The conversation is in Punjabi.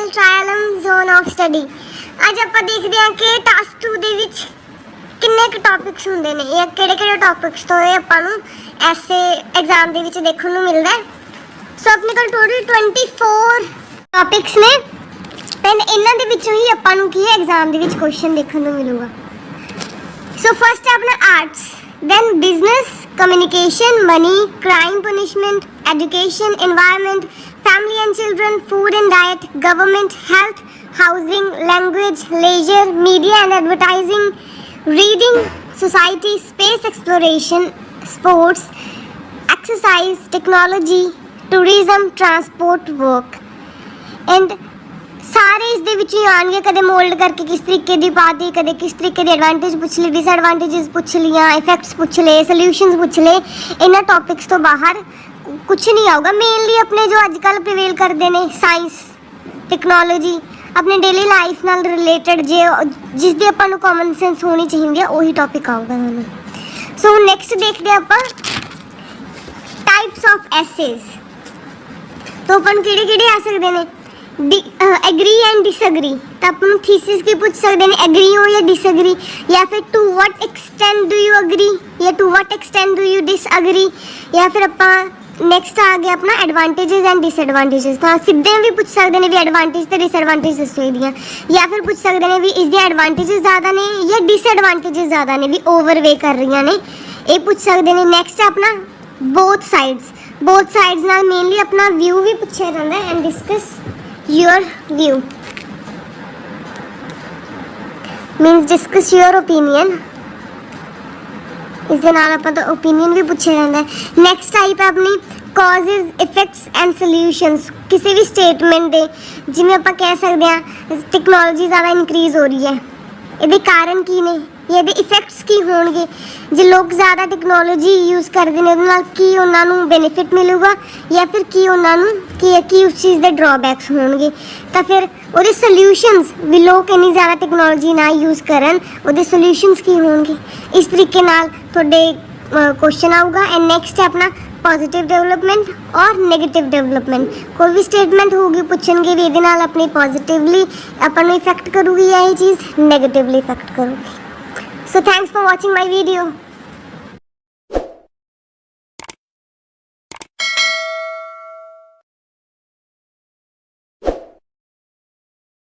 Channel TriALM zone of study. ਅੱਜ ਆਪਾਂ ਦੇਖਦੇ ਹਾਂ ਕਿ ਟਾਸਕ 2 ਦੇ ਵਿੱਚ ਕਿੰਨੇ ਕੁ ਟੌਪਿਕਸ ਹੁੰਦੇ ਨੇ ਜਾਂ ਕਿਹੜੇ ਟੌਪਿਕਸ ਤੋਂ ਇਹ ਆਪਾਂ ਨੂੰ ਐਸੇ ਐਗਜ਼ਾਮ ਦੇ ਵਿੱਚ ਦੇਖਣ ਨੂੰ ਮਿਲਦਾ ਹੈ। ਸੋ ਆਪਣੇ ਕੋਲ ਟੋਟਲ 24 ਟੌਪਿਕਸ ਨੇ ਐਂਡ ਇਹਨਾਂ ਦੇ ਵਿੱਚੋਂ ਹੀ ਆਪਾਂ ਨੂੰ ਕੀ ਹੈ ਐਗਜ਼ਾਮ ਦੇ ਵਿੱਚ ਕੁਐਸਚਨ ਦੇਖਣ ਨੂੰ ਮਿਲੂਗਾ। ਸੋ ਫਸਟ ਹੈ ਆਪਣਾ arts, then business, communication, money, crime, punishment, education, environment, family and children, food and diet, government, health, housing, language, leisure, media and advertising, reading, society, space exploration, sports, exercise, technology, tourism, transport, work. And ਸਾਰੇ ਇਸ ਦੇ ਵਿੱਚ ਹੀ ਆਉਣਗੇ। ਕਦੇ ਮੋਲਡ ਕਰਕੇ ਕਿਸ ਤਰੀਕੇ ਦੀ ਪਾਤੀ, ਕਦੇ ਕਿਸ ਤਰੀਕੇ ਦੀ ਐਡਵਾਂਟੇਜ ਪੁੱਛ ਲਈ, ਡਿਸਐਡਵਾਂਟੇजेस ਪੁੱਛ ਲੀਆਂ, ਇਫੈਕਟਸ ਪੁੱਛ ਲਏ, ਸੋਲਿਊਸ਼ਨਸ ਪੁੱਛ ਲਏ। ਇਹਨਾਂ ਟੌਪਿਕਸ ਤੋਂ ਬਾਹਰ ਕੁਝ ਨਹੀਂ ਆਊਗਾ। ਮੇਨਲੀ ਆਪਣੇ ਜੋ ਅੱਜ ਕੱਲ੍ਹ ਪ੍ਰੀਵੇਲ ਕਰਦੇ ਨੇ ਸਾਇੰਸ, ਟੈਕਨੋਲੋਜੀ, ਆਪਣੇ ਡੇਲੀ ਲਾਈਫ ਨਾਲ ਰਿਲੇਟਡ ਜਿਸ ਦੀ ਆਪਾਂ ਨੂੰ ਕਾਮਨ ਸੈਂਸ ਹੋਣੀ ਚਾਹੀਦੀ ਹੈ ਉਹੀ ਟੌਪਿਕ ਆਊਗਾ ਤੁਹਾਨੂੰ। ਸੋ ਹੁਣ ਨੈਕਸਟ ਦੇਖਦੇ ਆਪਾਂ ਟਾਈਪਸ ਆਫ ਐਸੇਜ਼। ਤਾਂ ਆਪਾਂ ਨੂੰ ਕਿਹੜੇ ਆ ਸਕਦੇ ਨੇ? Agree and disagree. तो अपन थीसिस की पूछ सकते हैं एग्री हो या डिसएग्री, या फिर to what extent do you agree या to what extent do you disagree. या फिर अपन नेक्स्ट आ गया अपना एडवांटेजेस एंड डिसएडवांटेजेस। तो सीधे भी पूछ सकते हैं भी एडवांटेज तो डिसएडवांटेज दसो दियां, या फिर पूछ सकते हैं भी इसके एडवांटेजेस ज़्यादा ने या डिसएडवांटेजेस ज़्यादा ने भी ओवरवे कर रही ने, ये पूछ सकते हैं। नेक्स्ट है अपना बोथ साइड्स नाल मेनली अपना व्यू भी पूछा जाता है and discuss your view means discuss your opinion। ਇਸ ਦੇ ਨਾਲ ਆਪਾਂ ਦਾ opinion ਵੀ ਪੁੱਛਿਆ ਜਾਂਦਾ ਹੈ। ਨੈਕਸਟ ਟਾਈਪ ਹੈ ਆਪਣੀ causes, effects and solutions। ਕਿਸੇ ਵੀ ਸਟੇਟਮੈਂਟ ਦੇ ਜਿਵੇਂ ਆਪਾਂ ਕਹਿ ਸਕਦੇ ਹਾਂ ਟੈਕਨੋਲੋਜੀ ਜ਼ਿਆਦਾ ਇਨਕਰੀਜ਼ ਹੋ ਰਹੀ ਹੈ, ਇਹਦੇ ਕਾਰਨ ਕੀ ਨੇ ਜਾਂ ਇਹਦੇ ਇਫੈਕਟਸ ਕੀ ਹੋਣਗੇ। ਜੇ ਲੋਕ ਜ਼ਿਆਦਾ ਟੈਕਨੋਲੋਜੀ ਯੂਜ਼ ਕਰਦੇ ਨੇ ਉਹਦੇ ਨਾਲ ਕੀ ਉਹਨਾਂ ਨੂੰ ਬੈਨੀਫਿਟ ਮਿਲੂਗਾ ਜਾਂ ਫਿਰ ਕੀ ਉਹਨਾਂ ਨੂੰ ਕੀ ਉਸ ਚੀਜ਼ ਦੇ ਡਰਾਬੈਕਸ ਹੋਣਗੇ। ਤਾਂ ਫਿਰ ਉਹਦੇ ਸੋਲਿਊਸ਼ਨਸ ਵੀ ਲੋਕ ਇੰਨੀ ਜ਼ਿਆਦਾ ਟੈਕਨੋਲੋਜੀ ਨਾ ਯੂਜ਼ ਕਰਨ ਉਹਦੇ ਸੋਲਿਊਸ਼ਨਸ ਕੀ ਹੋਣਗੇ। ਇਸ ਤਰੀਕੇ ਨਾਲ ਤੁਹਾਡੇ ਕੁਐਸਚਨ ਆਊਗਾ। ਐਂਡ ਨੈਕਸਟ ਹੈ ਆਪਣਾ ਪੋਜ਼ੀਟਿਵ ਡਿਵੈਲਪਮੈਂਟ ਔਰ ਨੈਗੇਟਿਵ ਡਿਵੈਲਪਮੈਂਟ। ਕੋਈ ਵੀ ਸਟੇਟਮੈਂਟ ਹੋਊਗੀ ਪੁੱਛਣਗੇ ਵੀ ਇਹਦੇ ਨਾਲ ਆਪਣੀ ਪੋਜ਼ੀਟਿਵਲੀ ਆਪਾਂ ਨੂੰ ਇਫੈਕਟ ਕਰੂਗੀ ਜਾਂ ਇਹ ਚੀਜ਼ ਨੈਗੇਟਿਵਲੀ ਇਫੈਕਟ ਕਰੂਗੀ। So thanks for watching my video.